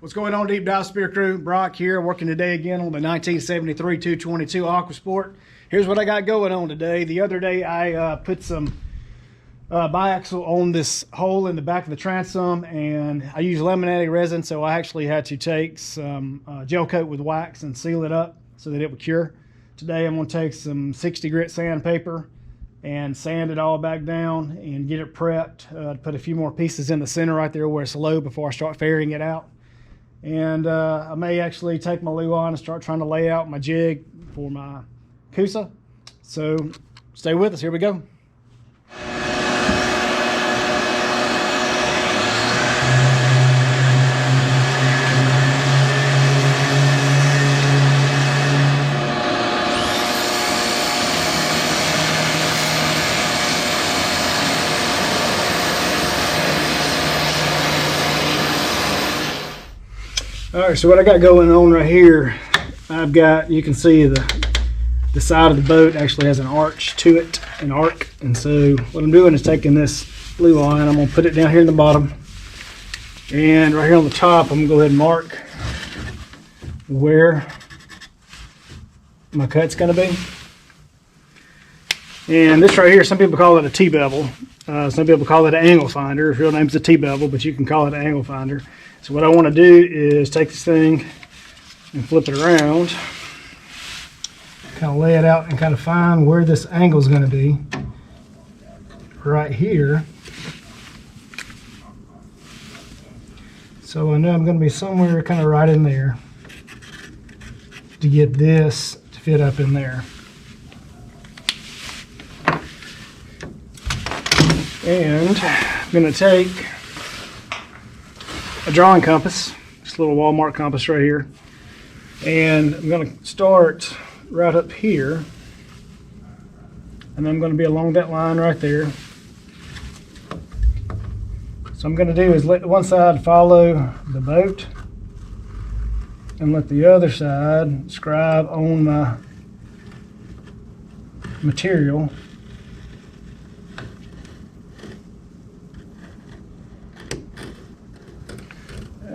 What's going on, Deep Dive Spear Crew? Brock here, working today again on the 1973 222 Aquasport. Here's what I got going on today. The other day I put some biaxial on this hole in the back of the transom, and I use laminating resin, so I actually had to take some gel coat with wax and seal it up so that it would cure. Today I'm going to take some 60 grit sandpaper and sand it all back down and get it prepped to put a few more pieces in the center right there where it's low before I start ferrying it out. And I may actually take my lure on and start trying to lay out my jig for my cusa. So stay with us, here we go. All right, so what I got going on right here, I've got, you can see the side of the boat actually has an arch to it, an arc. And so what I'm doing is taking this blue line, I'm gonna put it down here in the bottom. And right here on the top, I'm gonna go ahead and mark where my cut's gonna be. And this right here, some people call it a T-bevel. Some people call it an angle finder. Its real name's a T-bevel, but you can call it an angle finder. So what I want to do is take this thing and flip it around, kind of lay it out and kind of find where this angle is going to be right here. So I know I'm going to be somewhere kind of right in there to get this to fit up in there. And I'm going to take a drawing compass, this little Walmart compass right here, and I'm going to start right up here, and I'm going to be along that line right there. So I'm going to do is let one side follow the boat and let the other side scribe on my material.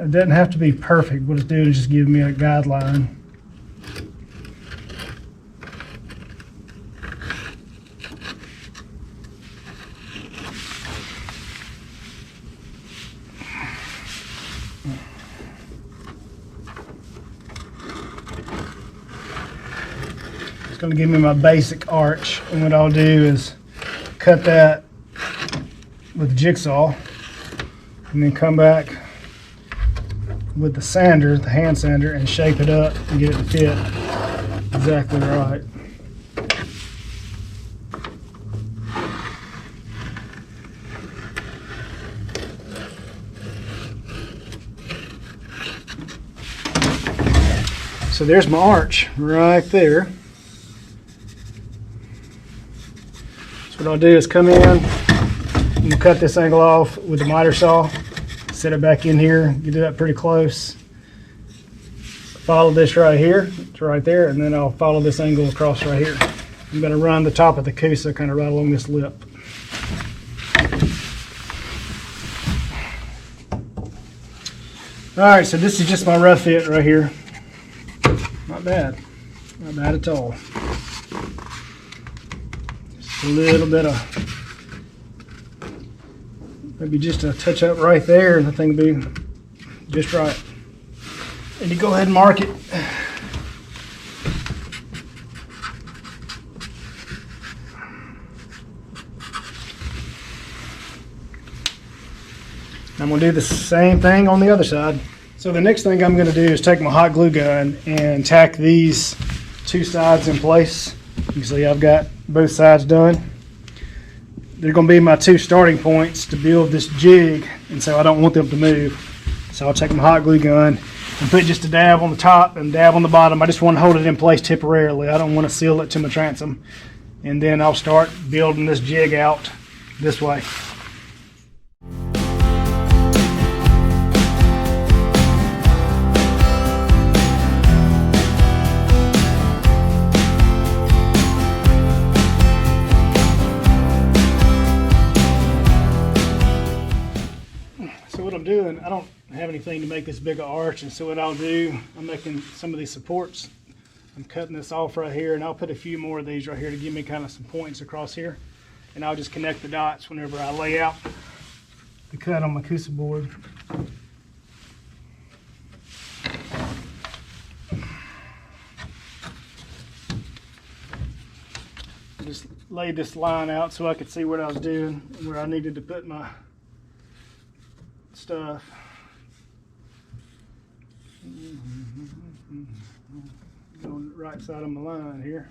It doesn't have to be perfect. What it's doing is just giving me a guideline. It's going to give me my basic arch, and what I'll do is cut that with the jigsaw and then come back with the sander, the hand sander, and shape it up and get it to fit exactly right. So there's my arch right there. So what I'll do is come in and we'll cut this angle off with the miter saw. Set it back in here, get it up pretty close. Follow this right here, it's right there, and then I'll follow this angle across right here. I'm going to run the top of the cusa kind of right along this lip. Alright, so this is just my rough fit right here. Not bad. Not bad at all. Just a little bit of, maybe just a touch up right there, and the thing will be just right. And you go ahead and mark it. I'm going to do the same thing on the other side. So the next thing I'm going to do is take my hot glue gun and tack these two sides in place. You can see I've got both sides done. They're going to be my two starting points to build this jig, and so I don't want them to move. So I'll take my hot glue gun and put just a dab on the top and dab on the bottom. I just want to hold it in place temporarily. I don't want to seal it to my transom. And then I'll start building this jig out this way. I'm doing, I don't have anything to make this big an arch, and so what I'll do, I'm making some of these supports. I'm cutting this off right here, and I'll put a few more of these right here to give me kind of some points across here, and I'll just connect the dots whenever I lay out the cut on my cusa board. Just laid this line out so I could see what I was doing, where I needed to put my stuff. On the right side of my line here.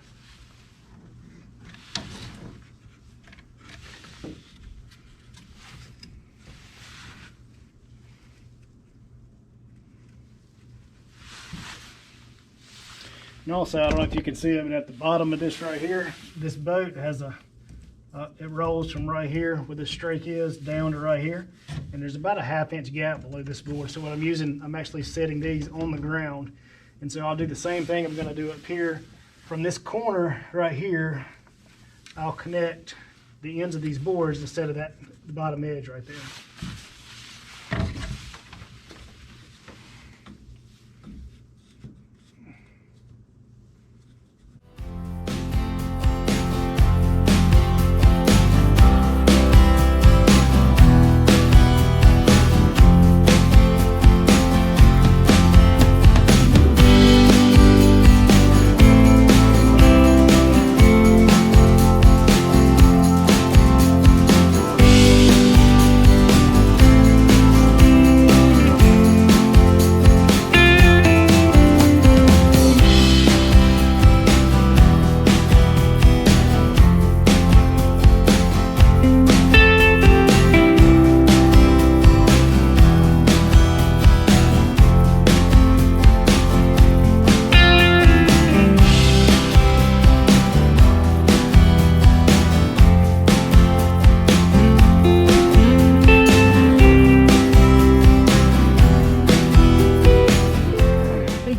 And also, I don't know if you can see it, but at the bottom of this right here, this boat has a, it rolls from right here where the strake is down to right here. And there's about a 1/2 inch gap below this board. So what I'm using, I'm actually setting these on the ground. And so I'll do the same thing I'm gonna do up here. From this corner right here, I'll connect the ends of these boards instead of that the bottom edge right there.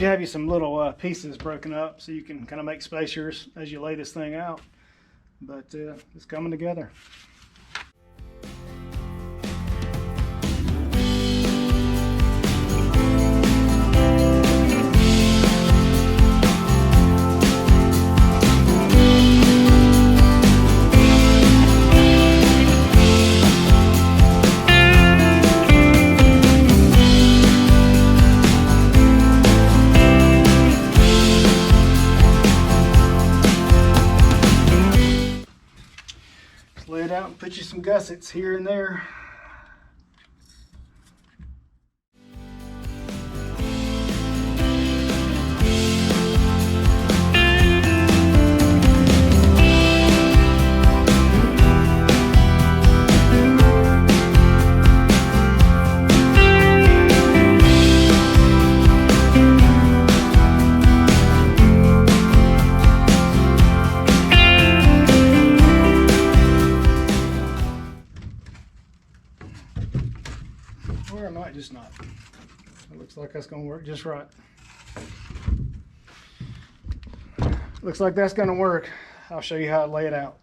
Have you some little pieces broken up so you can kind of make spacers as you lay this thing out, but it's coming together. Lay it out and put you some gussets here and there. Or I might just not. It looks like that's going to work just right. Looks like that's going to work. I'll show you how to lay it out.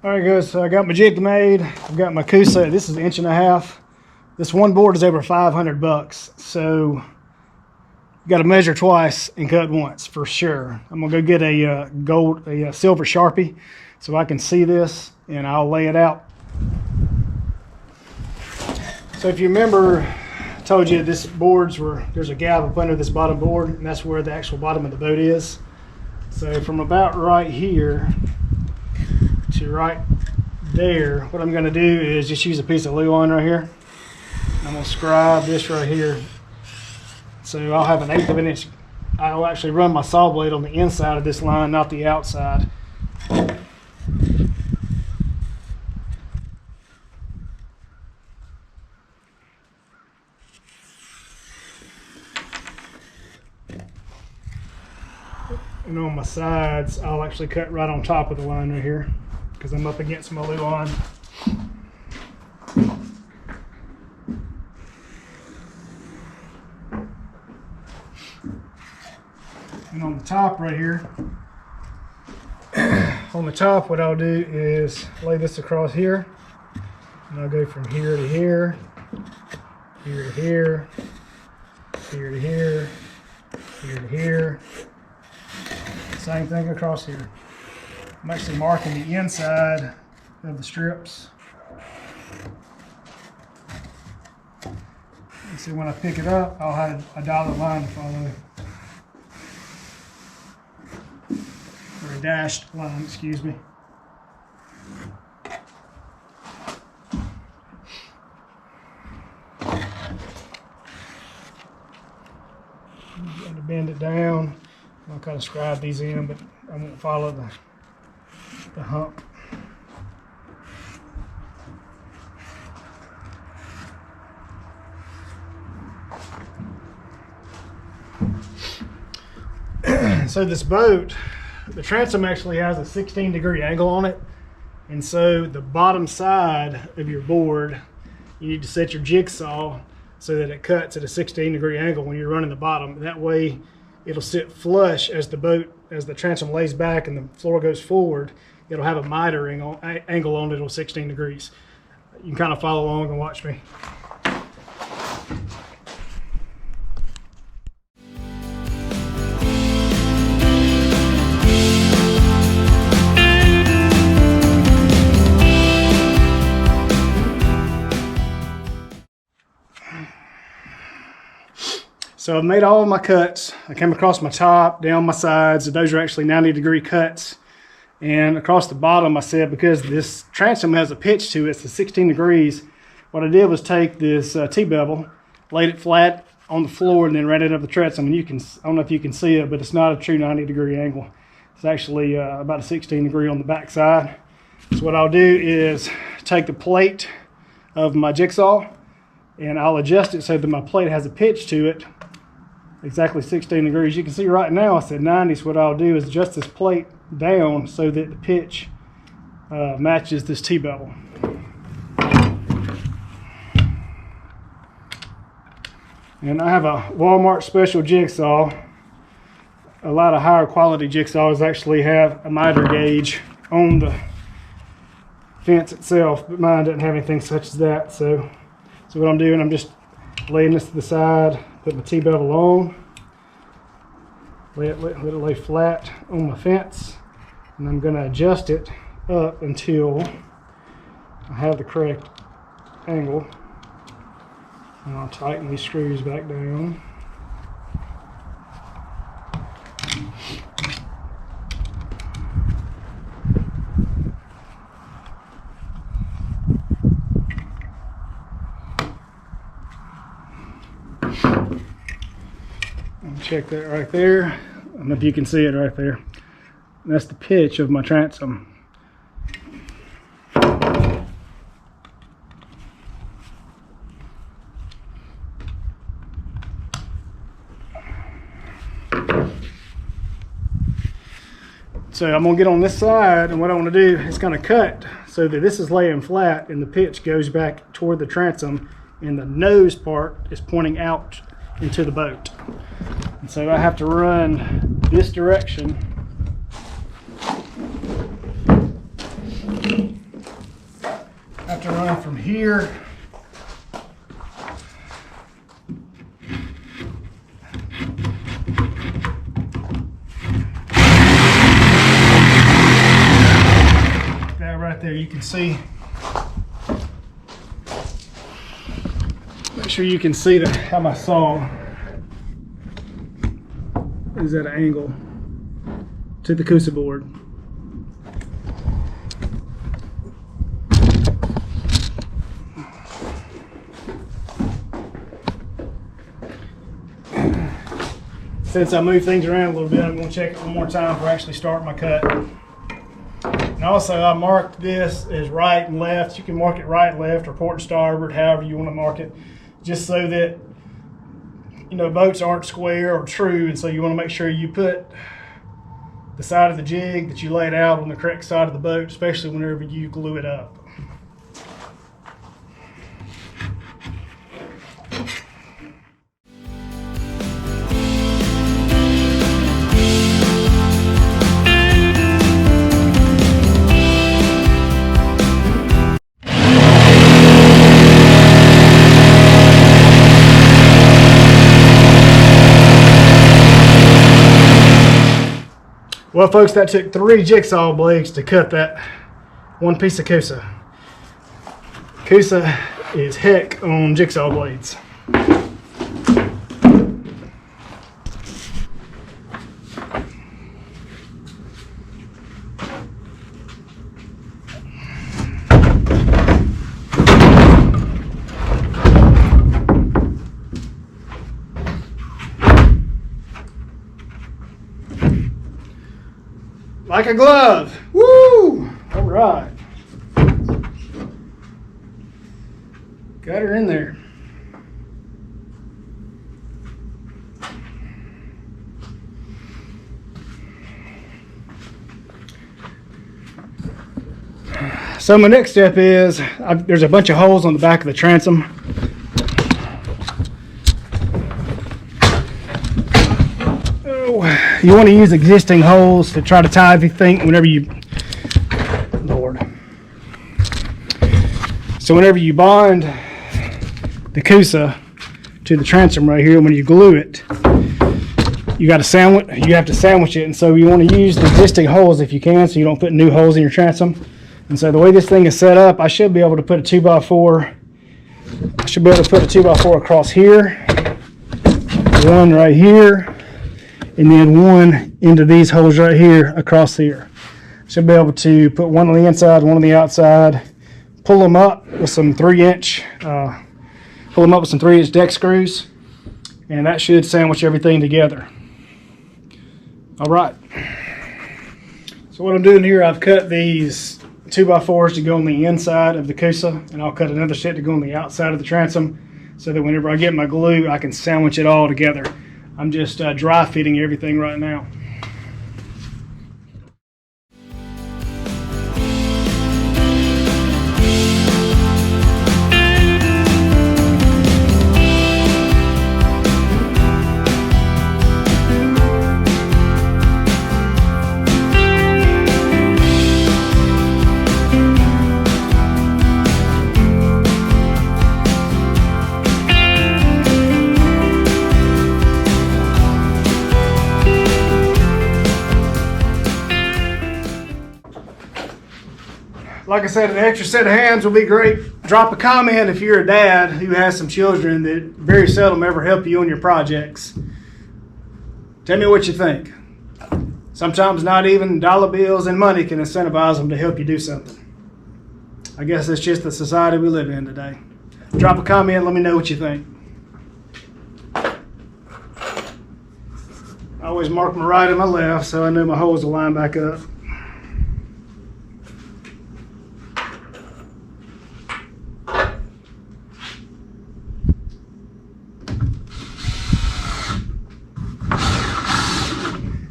All right, guys, so I got my jig made. I've got my cusa. This is 1.5 inches. This one board is over $500. So you got to measure twice and cut once for sure. I'm gonna go get a silver Sharpie so I can see this, and I'll lay it out. So if you remember, I told you this there's a gap up under this bottom board, and that's where the actual bottom of the boat is. So from about right here to right there, what I'm going to do is just use a piece of glue on right here. I'm going to scribe this right here. So I'll have 1/8 of an inch. I'll actually run my saw blade on the inside of this line, not the outside. And on my sides, I'll actually cut right on top of the line right here because I'm up against my loo line. And on the top right here, on the top, what I'll do is lay this across here, and I'll go from here to here, here to here, here to here, here to here. Same thing across here. I'm actually marking the inside of the strips. You see, when I pick it up, I'll have a dotted line to follow. Or a dashed line, excuse me. I'm going to bend it down. I'll kind of scribe these in, but I won't follow the hump. So this boat, the transom actually has a 16-degree angle on it, and so the bottom side of your board, you need to set your jigsaw so that it cuts at a 16-degree angle when you're running the bottom. That way it'll sit flush as the transom lays back and the floor goes forward. It'll have a miter angle on it at 16 degrees. You can kind of follow along and watch me. So I've made all of my cuts. I came across my top, down my sides. Those are actually 90-degree cuts. And across the bottom, I said, because this transom has a pitch to it, it's 16 degrees, what I did was take this T-bevel, laid it flat on the floor, and then ran it up the transom. And I don't know if you can see it, but it's not a true 90-degree angle. It's actually about a 16-degree on the back side. So what I'll do is take the plate of my jigsaw, and I'll adjust it so that my plate has a pitch to it, exactly 16 degrees. You can see right now I said 90, so what I'll do is adjust this plate down so that the pitch matches this T-bevel. And I have a Walmart special jigsaw. A lot of higher quality jigsaws actually have a miter gauge on the fence itself, but mine doesn't have anything such as that. So what I'm doing, I'm just laying this to the side, put my T-bevel on, let it lay flat on my fence, and I'm going to adjust it up until I have the correct angle. And I'll tighten these screws back down. Check that right there. I don't know if you can see it right there. That's the pitch of my transom. So I'm going to get on this side, and what I want to do is kind of cut so that this is laying flat and the pitch goes back toward the transom and the nose part is pointing out into the boat. And so I have to run this direction. I have to run from here that right there. You can see. Make sure you can see how my saw is at an angle to the cusa board. Since I move things around a little bit, I'm going to check it one more time before I actually start my cut. And also, I marked this as right and left. You can mark it right, left, or port and starboard, however you want to mark it, just so that boats aren't square or true, and so you want to make sure you put the side of the jig that you laid out on the correct side of the boat, especially whenever you glue it up. Well, folks, that took 3 jigsaw blades to cut that one piece of cusa. Cusa is heck on jigsaw blades. Like a glove. Woo! All right. Got her in there. So my next step is, there's a bunch of holes on the back of the transom. You want to use existing holes to try to tie everything whenever you, Lord. So whenever you bond the cusa to the transom right here, when you glue it, you have to sandwich it, and so you want to use the existing holes if you can, so you don't put new holes in your transom. And so the way this thing is set up, I should be able to put a 2x4. I should be able to put a 2x4 across here, one right here, and then one into these holes right here across here. Should be able to put one on the inside, one on the outside, pull them up with some 3-inch deck screws, and that should sandwich everything together. All right. So what I'm doing here, I've cut these 2x4s to go on the inside of the cusa, and I'll cut another set to go on the outside of the transom, so that whenever I get my glue, I can sandwich it all together. I'm just dry fitting everything right now. Like I said, an extra set of hands will be great. Drop a comment if you're a dad who has some children that very seldom ever help you on your projects. Tell me what you think. Sometimes not even dollar bills and money can incentivize them to help you do something. I guess it's just the society we live in today. Drop a comment, let me know what you think. I always mark my right and my left so I know my holes will line back up.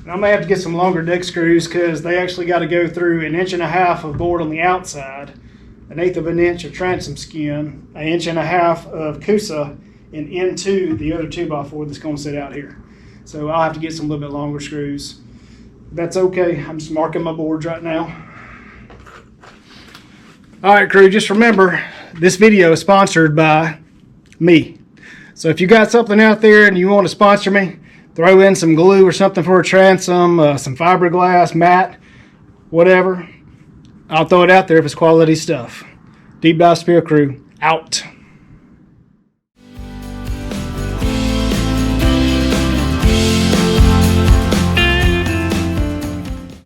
I may have to get some longer deck screws because they actually got to go through 1.5 inches of board on the outside, 1/8 of an inch of transom skin, 1.5 inches of cusa, and into the other 2x4 that's going to sit out here. So I'll have to get some little bit longer screws. That's okay. I'm just marking my boards right now. All right, crew, just remember, this video is sponsored by me. So if you got something out there and you want to sponsor me, throw in some glue or something for a transom, some fiberglass, mat, whatever. I'll throw it out there if it's quality stuff. Deep Dive Spear Crew, out.